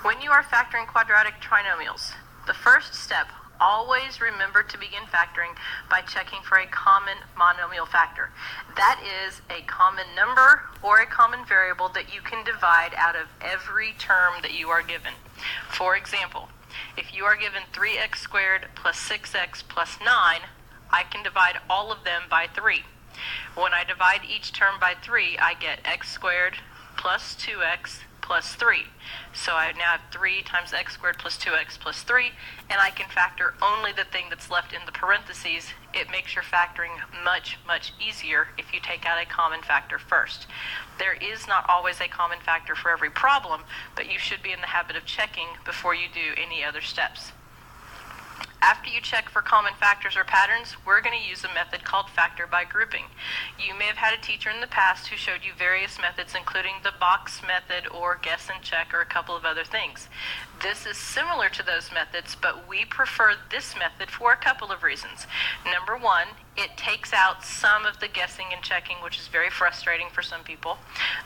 When you are factoring quadratic trinomials, the first step, always remember to begin factoring by checking for a common monomial factor. That is a common number or a common variable that you can divide out of every term that you are given. For example, if you are given 3x squared plus 6x plus 9, I can divide all of them by 3. When I divide each term by 3, I get x squared plus 2x plus 3. So I now have 3 times x squared plus 2x plus 3, and I can factor only the thing that's left in the parentheses. It makes your factoring much, much easier if you take out a common factor first. There is not always a common factor for every problem, but you should be in the habit of checking before you do any other steps. After you check for common factors or patterns, we're going to use a method called factor by grouping. You may have had a teacher in the past who showed you various methods, including the box method or guess and check or a couple of other things. This is similar to those methods, but we prefer this method for a couple of reasons. Number one, it takes out some of the guessing and checking, which is very frustrating for some people.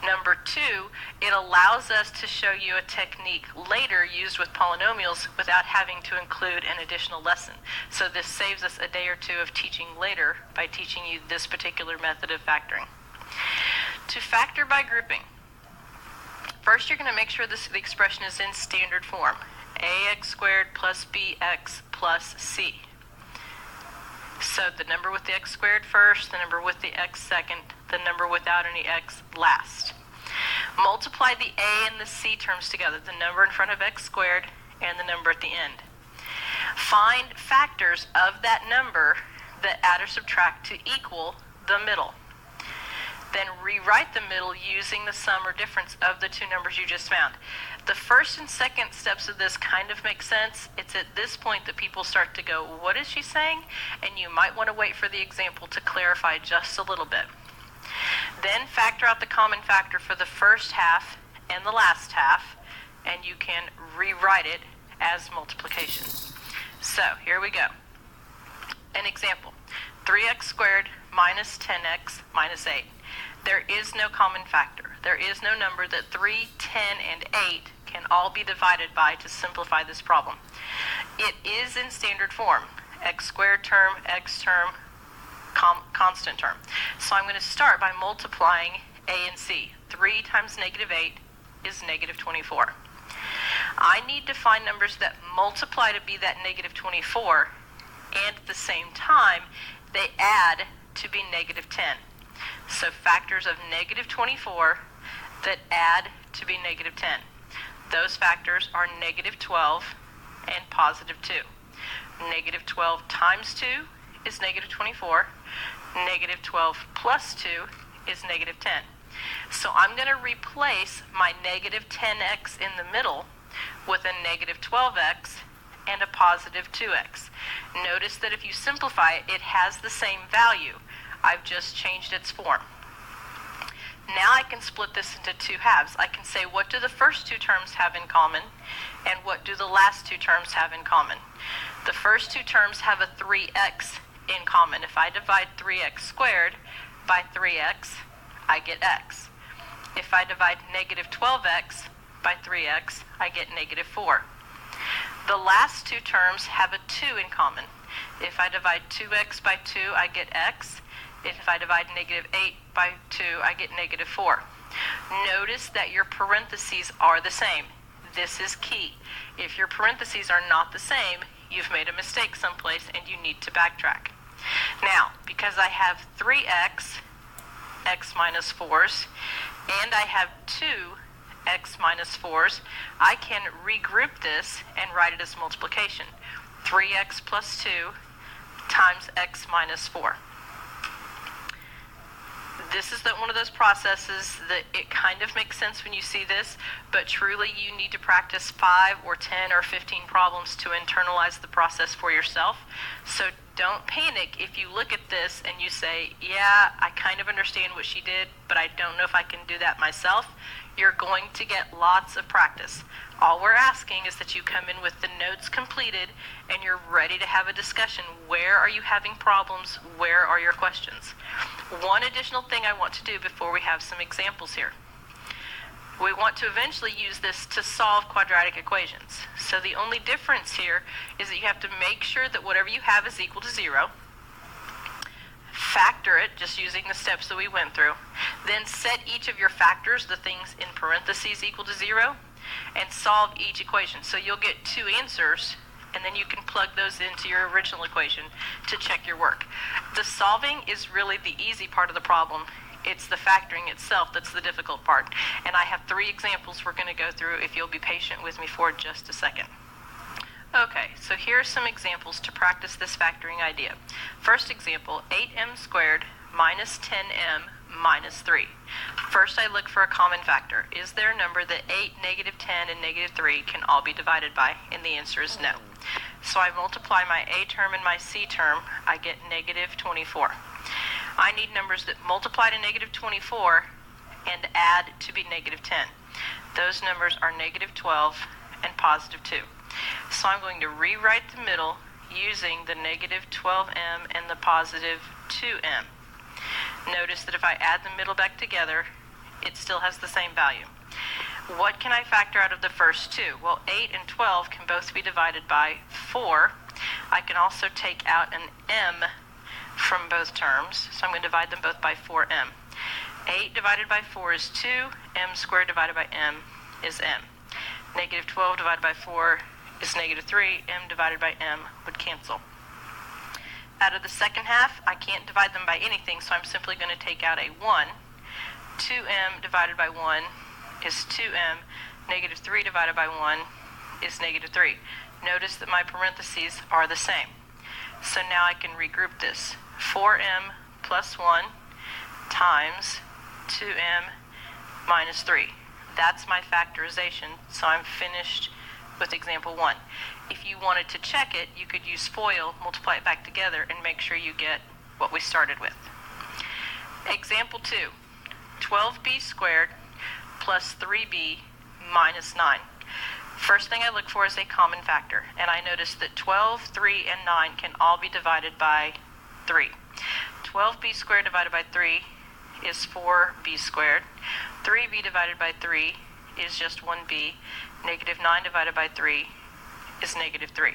Number two, it allows us to show you a technique later used with polynomials without having to include an additional lesson. So this saves us a day or two of teaching later by teaching you this particular method of factoring. To factor by grouping, first you're going to make sure the expression is in standard form. ax squared plus bx plus c. So the number with the x squared first, the number with the x second, the number without any x last. Multiply the a and the c terms together, the number in front of x squared and the number at the end. Find factors of that number that add or subtract to equal the middle. Then rewrite the middle using the sum or difference of the two numbers you just found. The first and second steps of this kind of make sense. It's at this point that people start to go, what is she saying? And you might want to wait for the example to clarify just a little bit. Then factor out the common factor for the first half and the last half, and you can rewrite it as multiplication. So here we go. An example, 3x squared minus 10x minus 8. There is no common factor. There is no number that 3, 10, and 8 can all be divided by to simplify this problem. It is in standard form, x squared term, x term, constant term. So I'm going to start by multiplying a and c. 3 times negative 8 is negative 24. I need to find numbers that multiply to be that negative 24, and at the same time, they add to be negative 10. So factors of negative 24 that add to be negative 10. Those factors are negative 12 and positive 2. Negative 12 times 2 is negative 24. Negative 12 plus 2 is negative 10. So I'm going to replace my negative 10x in the middle with a negative 12x and a positive 2x. Notice that if you simplify it, it has the same value. I've just changed its form. Now I can split this into two halves. I can say, what do the first two terms have in common, and what do the last two terms have in common? The first two terms have a 3x in common. If I divide 3x squared by 3x, I get x. If I divide negative 12x by 3x, I get negative 4. The last two terms have a 2 in common. If I divide 2x by 2, I get x. If I divide negative 8 by 2, I get negative 4. Notice that your parentheses are the same. This is key. If your parentheses are not the same, you've made a mistake someplace and you need to backtrack. Now, because I have 3x, x minus 4s, and I have 2x minus 4s, I can regroup this and write it as multiplication. 3x plus 2 times x minus 4. This is one of those processes that it kind of makes sense when you see this, but truly you need to practice 5 or 10 or 15 problems to internalize the process for yourself. So don't panic if you look at this and you say, yeah, I kind of understand what she did, but I don't know if I can do that myself. You're going to get lots of practice. All we're asking is that you come in with the notes completed and you're ready to have a discussion. Where are you having problems? Where are your questions? One additional thing I want to do before we have some examples here. We want to eventually use this to solve quadratic equations. So the only difference here is that you have to make sure that whatever you have is equal to 0. Factor it, just using the steps that we went through. Then set each of your factors, the things in parentheses, equal to 0, and solve each equation. So you'll get 2 answers, and then you can plug those into your original equation to check your work. The solving is really the easy part of the problem. It's the factoring itself that's the difficult part. And I have 3 examples we're going to go through if you'll be patient with me for just a second. Okay, so here are some examples to practice this factoring idea. First example, 8m squared minus 10m minus 3. First, I look for a common factor. Is there a number that 8, negative 10, and negative 3 can all be divided by? And the answer is no. So I multiply my a term and my c term. I get negative 24. I need numbers that multiply to negative 24 and add to be negative 10. Those numbers are negative 12 and positive 2. So I'm going to rewrite the middle using the negative 12m and the positive 2m. Notice that if I add the middle back together, it still has the same value. What can I factor out of the first 2? Well, 8 and 12 can both be divided by 4. I can also take out an m from both terms, so I'm going to divide them both by 4m. 8 divided by 4 is 2, m squared divided by m is m. Negative 12 divided by 4 is negative 3, m divided by m would cancel. Out of the second half, I can't divide them by anything, so I'm simply going to take out a 1. 2m divided by 1 is 2m. Negative 3 divided by 1 is negative 3. Notice that my parentheses are the same. So now I can regroup this. 4m plus 1 times 2m minus 3. That's my factorization, so I'm finished with example 1. If you wanted to check it, you could use FOIL, multiply it back together, and make sure you get what we started with. Example 2, 12b squared plus 3b minus 9. First thing I look for is a common factor, and I notice that 12, 3, and 9 can all be divided by 3. 12b squared divided by 3 is 4b squared. 3b divided by 3 is just 1b. Negative 9 divided by 3 is negative 3.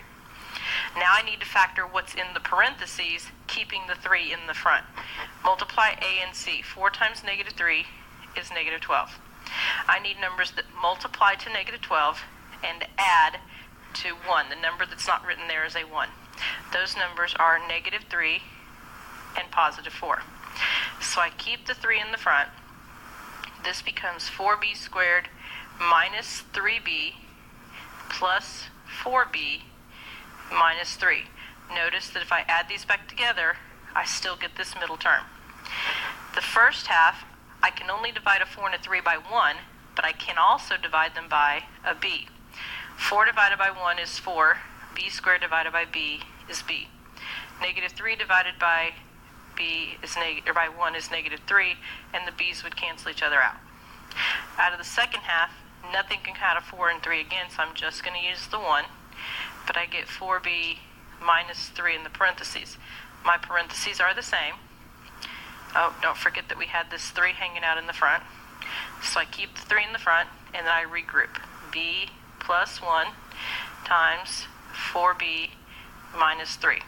Now I need to factor what's in the parentheses, keeping the 3 in the front. Multiply a and c. 4 times negative 3 is negative 12. I need numbers that multiply to negative 12 and add to 1. The number that's not written there is a 1. Those numbers are negative 3 and positive 4. So I keep the 3 in the front. This becomes 4b squared minus 3b plus 4b minus 3. Notice that if I add these back together, I still get this middle term. The first half, I can only divide a 4 and a 3 by 1, but I can also divide them by a b. 4 divided by 1 is 4. B squared divided by b is b. Negative 3 divided by b is by 1 is negative 3, and the b's would cancel each other out. Out of the second half, nothing can count a 4 and 3 again, so I'm just going to use the 1, but I get 4b minus 3 in the parentheses. My parentheses are the same. Oh, don't forget that we had this 3 hanging out in the front. So I keep the 3 in the front, and then I regroup. b plus 1 times 4b minus 3.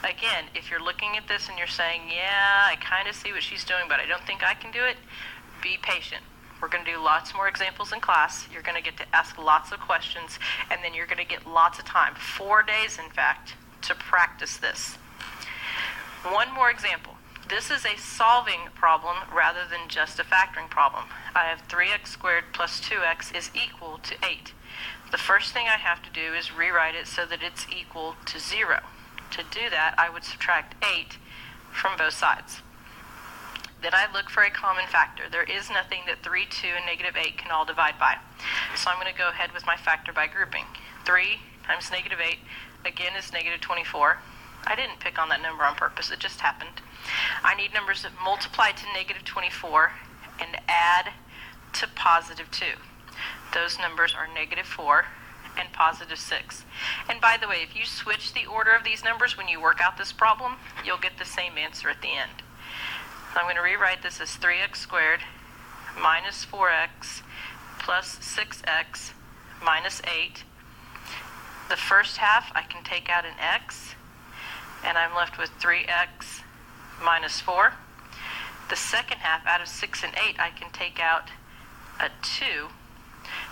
Again, if you're looking at this and you're saying, yeah, I kind of see what she's doing, but I don't think I can do it, be patient. We're going to do lots more examples in class. You're going to get to ask lots of questions, and then you're going to get lots of time, 4 days in fact, to practice this. One more example. This is a solving problem rather than just a factoring problem. I have 3x squared plus 2x is equal to 8. The first thing I have to do is rewrite it so that it's equal to 0. To do that, I would subtract 8 from both sides. Then I look for a common factor. There is nothing that 3, 2, and negative 8 can all divide by. So I'm going to go ahead with my factor by grouping. 3 times negative 8, again, is negative 24. I didn't pick on that number on purpose. It just happened. I need numbers that multiply to negative 24 and add to positive 2. Those numbers are negative 4 and positive 6. And by the way, if you switch the order of these numbers when you work out this problem, you'll get the same answer at the end. So I'm going to rewrite this as 3x squared minus 4x plus 6x minus 8. The first half, I can take out an x, and I'm left with 3x minus 4. The second half, out of 6 and 8, I can take out a 2.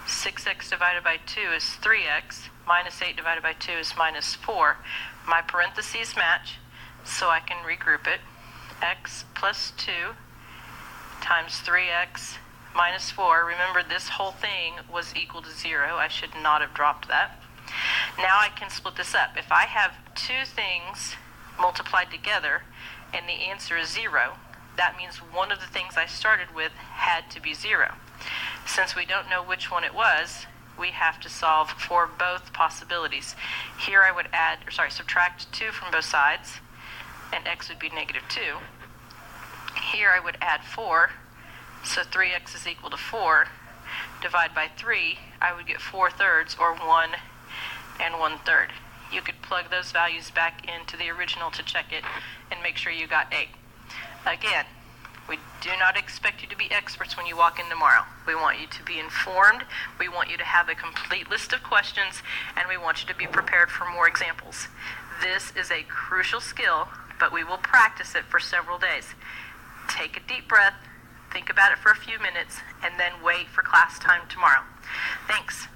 6x divided by 2 is 3x, minus 8 divided by 2 is minus 4. My parentheses match, so I can regroup it. X plus 2 times 3x minus 4. Remember, this whole thing was equal to 0. I should not have dropped that. Now I can split this up. If I have two things multiplied together and the answer is 0, that means one of the things I started with had to be 0. Since we don't know which one it was, we have to solve for both possibilities. Here I would subtract 2 from both sides, and x would be negative 2. Here I would add 4, so 3x is equal to 4. Divide by 3, I would get 4/3, or 1 1/3. You could plug those values back into the original to check it and make sure you got 8. Again, we do not expect you to be experts when you walk in tomorrow. We want you to be informed, we want you to have a complete list of questions, and we want you to be prepared for more examples. This is a crucial skill, but we will practice it for several days. Take a deep breath, think about it for a few minutes, and then wait for class time tomorrow. Thanks.